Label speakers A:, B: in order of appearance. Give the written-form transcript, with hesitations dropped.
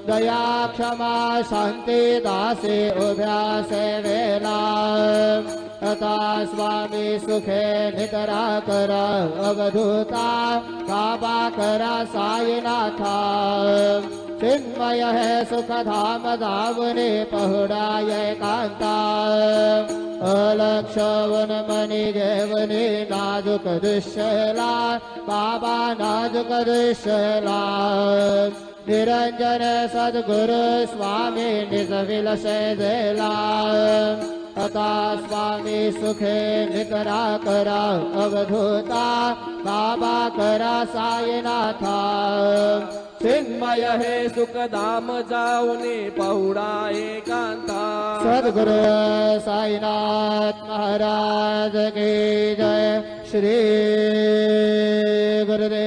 A: दया क्षमा शांती दासी उभ्या सेवेला तथा स्वामी सुखे नितरा करा अवधूता काबा करा साईनाथा चिन्मय है सुख धाम धावने पहुड़ाय कांता अलक्षवन मणि घेवनी नाजुक दृश्यला बाबा नाजुक दृश्यला निरंजन सद्गुरु स्वामी निज विलसे देला तथा स्वामी सुखे निकरा करा अवधूता बाबा करा साईनाथा
B: चिन्मय हे सुख धाम जाऊने पहुडा एकांता
A: सद्गुरु साईनाथ महाराज की जय श्री गुरुदेव